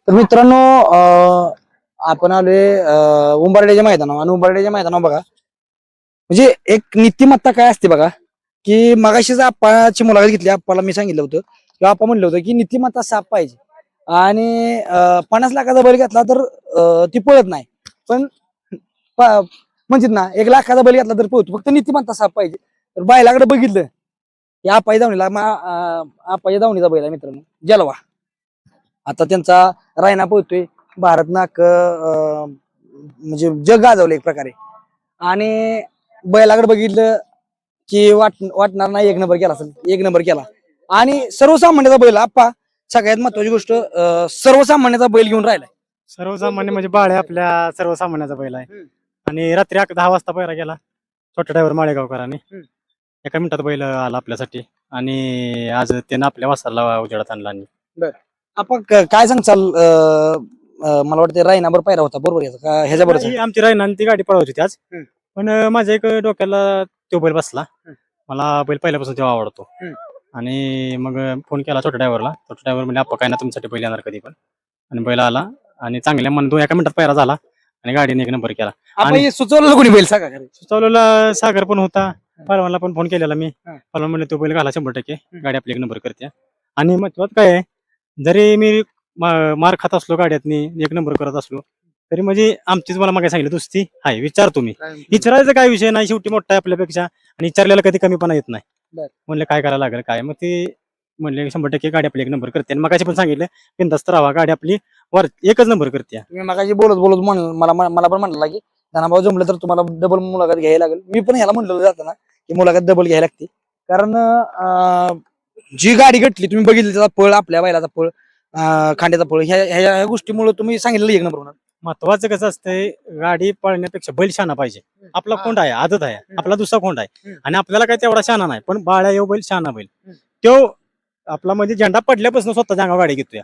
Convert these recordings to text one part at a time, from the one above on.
तर मित्रांनो आपण आलोय उंबरड्याच्या मैदानावर आणि उंबरड्याच्या मैदानावर बघा म्हणजे एक नीतिमत्ता काय असते बघा की मगाशीच आप्पाची मुलाखत घेतली आप्पाला मी सांगितलं होतं किंवा आप्पा म्हणलं होतं की नीतिमत्ता साप पाहिजे आणि 50 लाखाचा बैल घेतला तर ती पळत नाही पण म्हणजे ना 1 लाखाचा बैल घेतला तर पळतो फक्त नीतिमत्ता साप पाहिजे तर बैलाकडे बघितलं की आप्पाच्या धावणीला आप्पाच्या धावणीचा बैल आहे मित्रांनो जलवा आता त्यांचा रायना पोहतोय भारत नाक म्हणजे जग गाजवलं एक प्रकारे आणि बैलाकडे बघितलं की वाटणार नाही 1 नंबर केला असेल 1 नंबर केला आणि सर्वसामान्याचा बैल आप्पा सगळ्यात महत्वाची गोष्ट सर्वसामान्याचा बैल घेऊन राहिलाय. सर्वसामान्य म्हणजे बाळे आपल्या सर्वसामान्याचा बैल आहे आणि रात्री 10 वाजता पहिरा गेला छोटा ड्रायव्हर माळेगावकरांनी. एका मिनिटात बैल आला आपल्यासाठी आणि आज त्यानं आपल्या वासाला उजेडात आणला. आणि आपण काय सांगचाल मला वाटतं रायनाबर पायरा होता बरोबर याचा का ह्याच्याबरोबर ही आमची रायनाने ती गाडी पळवत होती आज. पण माझ्या एक डोक्याला तो बैल बसला. मला बैल पहिल्यापासून तेव्हा आवडतो आणि मग फोन केला छोट्या ड्रायव्हरला. छोट्या ड्रायव्हर म्हणजे आपण काय ना तुमच्यासाठी बैल येणार कधी पण. आणि बैल आला आणि चांगल्या मन 2 एका मिनिटात पायरा झाला आणि गाडीने 1 नंबर केला. आपण सुचवलं कोणी बैल सांगा सुचवलेला सागर पण होता. पहलवानला पण फोन केलेला मी. पहलवान म्हणले तो बैल घाला 100% गाडी आपली 1 नंबर करते. आणि महत्वाचं काय आहे जरी मी मार खात असलो गाड्यातनी 1 नंबर करत असलो तरी म्हणजे आमचीच मला मागे सांगितलं दुसती आहे विचार तुम्ही विचारायचा काय विषय नाही शेवटी मोठा आहे आपल्यापेक्षा आणि विचारलेला कधी कमीपणा येत नाही. म्हणले काय करायला लागेल काय मग ते म्हणले 100% गाडी आपली 1 नंबर करते आणि मगाशी पण सांगितलं बिनधास्त राहावा गाडी आपली वर 1च नंबर करते. तुम्ही मगाशी बोलत बोलत मला पण म्हणला की धनाभाऊ जमलं तर तुम्हाला डबल मुलाखत घ्यायला लागेल. मी पण ह्याला म्हणलं जाताना की मुलाखत डबल घ्यायला लागते कारण जी गाडी घटली तुम्ही बघितली त्याचा पळ आपल्या बैलाचा पळ खांद्याचा पळ ह्या गोष्टीमुळे तुम्ही सांगितलं 1 नंबर होणार. महत्वाचं कसं असतंय गाडी पळण्यापेक्षा बैल शहाणा पाहिजे. आपला खोंड आहे आदत आहे आपला दुसरा खोंड आहे आणि आपल्याला काय तेवढा शहाणा नाही पण बाळा येऊ बैल शहाणा बैल तो आपला म्हणजे झेंडा पडल्यापासून स्वतःच्या अंगावर गाडी घेतोय.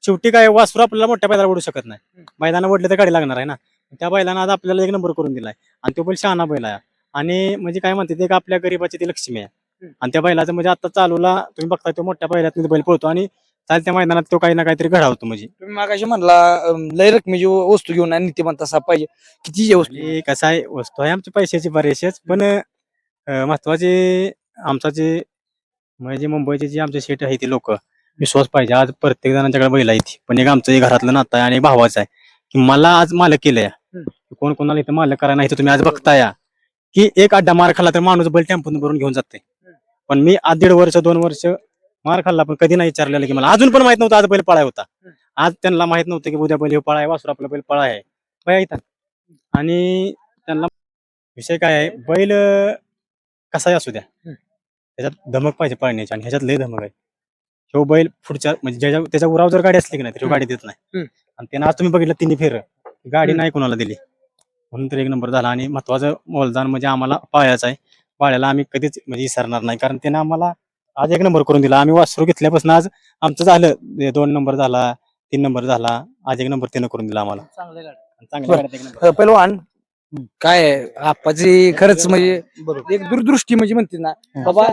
शेवटी काय वासरू आपल्याला मोठ्या बैलाला ओढू शकत नाही. मैदाना ओढले तर गाडी लागणार आहे ना. त्या बैलानं आज आपल्याला 1 नंबर करून दिलाय आणि तो बैल शहाणा बैल आहे आणि म्हणजे काय म्हणते ते का आपल्या गरीबाची ती लक्ष्मी आहे आणि त्या बैलाचं म्हणजे आता चालूला तुम्ही बघताय तो मोठ्या बैलात बैल पळतो आणि चालत्या मैदानात तो काही ना काहीतरी घडावतो. म्हणजे तुम्ही मगाशी म्हणला लय रकमेची वस्तू घेऊन नीतिमत्ता साप पाहिजे किती वस्तू कसं आहे वस्तू आहे आमच्या पैशाची बरेचसेच पण महत्वाचे आमचा जे म्हणजे मुंबईचे जे आमचे शेट आहे ते लोक विश्वास पाहिजे. आज प्रत्येक जणांच्याकडे बैल आहे पण एक आमचं घरातलं नातं आहे आणि एक भावाचं आहे की मला आज मालक केलंय कोण कोणाला इथं मालक करा नाही तर तुम्ही आज बघताय की एक अड्डा मार खाल्ला तर माणूस बैल टेम्पोन भरून घेऊन जाते. पण मी आज 1.5 वर्ष 2 वर्ष मार खाल्ला पण कधी नाही विचारलेलं की मला अजून पण माहित नव्हतं आज बैल पळाय होता. आज त्यांना माहित नव्हतं की उद्या बैल पळाय वासरू आपला बैल पळाय आहे बैल येतात आणि त्यांना विषय काय आहे बैल कसाही असू द्या त्याच्यात धमक पाहिजे पळण्याची आणि ह्याच्यात लय धमक आहे. तो बैल पुढच्या म्हणजे त्याच्या उरावर जर गाडी असली की नाही तर गाडी देत नाही आणि त्यानं आज तुम्ही बघितलं 3 फेर गाडी नाही कोणाला दिली म्हणून तर 1 नंबर झाला. आणि महत्वाचं मोलदान म्हणजे आम्हाला पाळ्याचं आहे. पाळ्याला आम्ही कधीच म्हणजे विसरणार नाही कारण त्यानं आम्हाला आज 1 नंबर करून दिला. आम्ही वासरू घेतल्यापासून आज आमचं झालं 2 नंबर झाला 3 नंबर झाला आज 1 नंबर त्यानं करून दिला आम्हाला चांगल्या पहिलवान काय आप्पाची खरंच म्हणजे एक दूरदृष्टी म्हणजे म्हणते ना बाबा.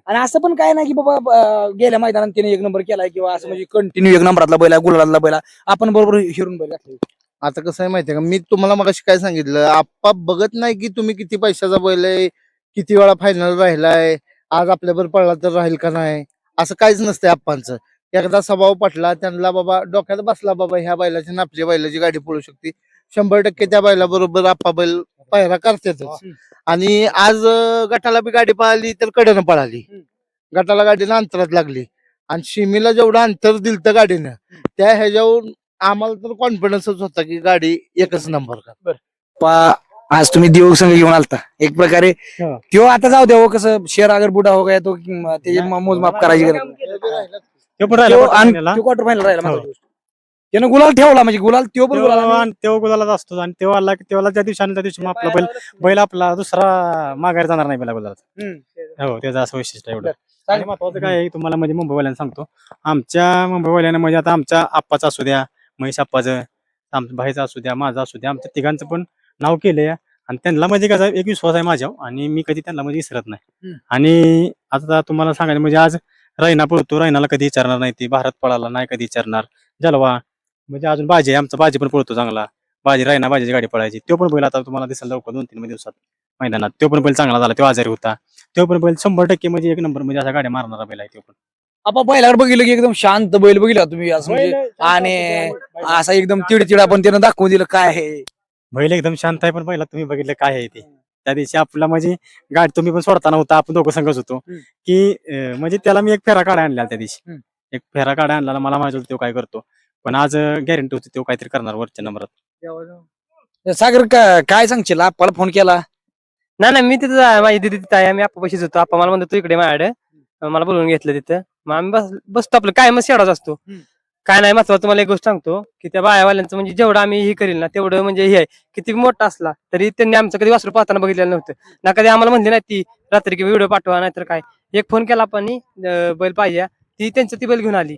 आणि असं पण काय नाही की बाबा गेल्या मैदानात त्याने 1 नंबर केलाय किंवा असं म्हणजे कंटिन्यू 1 नंबरातला बैला गुलाला बैला आपण बरोबर हिरून बैल घातले. आता कसं आहे माहितीये का मी तुम्हाला मगाशी काय सांगितलं आप्पा बघत नाही की तुम्ही किती पैशाचा बैल आहे किती वेळा फायनल राहिलाय आज आपल्याबरोबर पडला तर राहील का नाही असं काहीच नसतंय आप्पांचं. एकदा स्वभाव पटला त्यांना बाबा डोक्यात बसला बाबा ह्या बैलाची आणि आपल्या बैलाची गाडी पळू शकते 100% त्या बैलाबरोबर आप्पा बैल पायरा करतातच. आणि आज गटाला बी गाडी पळाली तर कडेनं पळाली गटाला गाडीनं अंतरात लागली आणि शिमीला जेवढं अंतर दिलं गाडीनं त्या ह्याच्यावर आम्हाला तर कॉन्फिडन्सच होता की गाडी 1च नंबर का. आज तुम्ही देव संघ घेऊन आलता एक प्रकारे तो आता जाऊ द्या कसं शेअर अगर बुडा हो गया तो त्याचे मोजमाप करायची गरज क्वार्टर फायनल राहिला त्यानं गुलाल ठेवला म्हणजे गुलाल तो पण तेव्हा गुलालाच असतो आणि तेव्हा आला की तेव्हा त्या दिवशी मग आपला बैल आपला दुसरा माघार जाणार नाही बैला गुलाला. हो त्याचं असं वैशिष्ट्य एवढं. आणि महत्वाचं काय आहे तुम्हाला म्हणजे मुंबईवाल्यांना सांगतो आमच्या मुंबईवाल्यांना म्हणजे आता आमच्या आप्पाचं असू द्या महेश आप्पाचं आमच्या भाईचं असू द्या माझं असू द्या आमच्या तिघांचं पण नाव केलंय आणि त्यांना म्हणजे कसं एक विश्वास आहे माझ्यावर आणि मी कधी त्यांना म्हणजे विसरत नाही. आणि आता तुम्हाला सांगायचं म्हणजे आज रायना पळतो रायनाला कधी विचारणार नाही ती भारत पळाला नाही कधी विचारणार जलवा म्हणजे अजून बाजी आहे, आमचा बाजी पण पळतो चांगला. बाजी राहिना बाजीची गाडी पळायची. तो पण बैल आता तुम्हाला दिसेल लवकर 2-3 दिवसात मैदानात. तो पण बैल चांगला झाला. तो आजारी होता. तो पण बैल 100% म्हणजे एक नंबर म्हणजे अशा गाड्या मारणारा बैल आहे तो पण. आपण बैलाकडे बघितलं की एकदम शांत बैल बघितला तुम्ही असं म्हणजे आणि असा एकदम चिडचिड आपण त्यानं दाखवून दिलं काय आहे. बैल एकदम शांत आहे, पण बैला तुम्ही बघितलं काय आहे ते. त्या दिवशी आपला म्हणजे गाडी तुम्ही पण सोडताना होता, आपण दोघं संघच होतो हम्म. की म्हणजे त्याला मी एक फेरा काढा आणला त्या दिवशी. हम्म. एक फेरा काढा आणला, मला माहित होतं तो काय करतो. पण आज गॅरंटी होती तो काहीतरी करणार वरच्या नंबरात. सागर काय सांगशील आपल्याला फोन केला. नाही मी तिथं माझी दिदी तिथं आहे. आम्ही पैसेच होतो. आप्पा मला म्हणतो तू इकडे माझ्याकडे. मला बोलवून घेतलं तिथं. मग आम्ही बसतो आपलं काय मग शेडाच असतो. काय नाही महत्वाचं तुम्हाला एक गोष्ट सांगतो की त्या बायावाल्यांचं म्हणजे जेवढं आम्ही हे करील ना तेवढं म्हणजे हे आहे. किती मोठा असला तरी त्यांनी आमचं कधी वासरू पाहताना बघितलेलं नव्हतं ना. कधी आम्हाला म्हणले नाही ती रात्री की व्हिडिओ पाठवा नाहीतर काय. एक फोन केला आपण बैल पाहिजे ती त्यांचं ती बैल घेऊन आली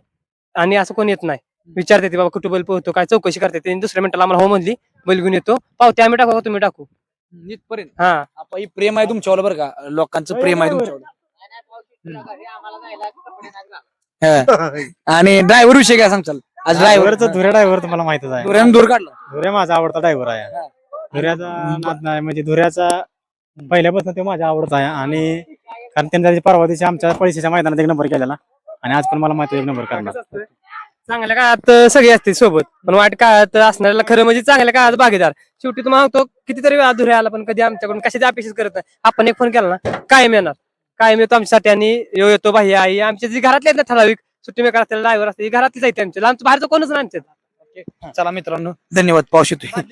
आणि असं कोण येत नाही. विचारते ती बाबा कुठं बैल पोहतो काय चौकशी करते. त्यांनी दुसऱ्या मिनिटाला आम्हाला हो म्हणली बैल घेऊन येतो. पावते आम्ही टाकू का तुम्ही टाकू. इथपर्यंत हा आपण ही प्रेम आहे तुमच्यावर बरं का. लोकांचं प्रेम आहे तुमच्यावर. हा. आणि ड्रायव्हर विषयी काय सांगचाल. आज ड्रायव्हरचा धुऱ्या ड्रायव्हर तुम्हाला माहितच आहे. ड्रायव्हर दूर काढला. धुऱ्या माझा आवडता ड्रायव्हर आहे. धुऱ्याचा नाद नाही म्हणजे धुऱ्याचा पहिल्यापासून तो माझा आवडता आहे. आणि कारण त्यांच्या परवा दिवशी आमच्या पैशाच्या मैदानात एक नंबर केलेला आणि आज पण मला माहिती एक नंबर करणार. चांगल्या काळात सगळे असते सोबत पण वाईट काळात असणाऱ्याला खरं म्हणजे चांगल्या काळात भागीदार. शेवटी तुम्हाला सांगतो कितीतरी वेळा धुरे आला पण कधी आमच्याकडून कशाची अपेक्षा करत नाही. आपण एक फोन केला ना कायम येणार कायम येतो आमच्यासाठी. आणि येतो भाई आई आमच्या जी घरातले आहेत ना ठराविक सुट्टी मेकर असलेला ड्रायव्हर असते घरातलीच आहे आमच्या. आमचं बाहेरचं कोणच नाही आमच्यात. चला मित्रांनो धन्यवाद. पाऊस येतोय.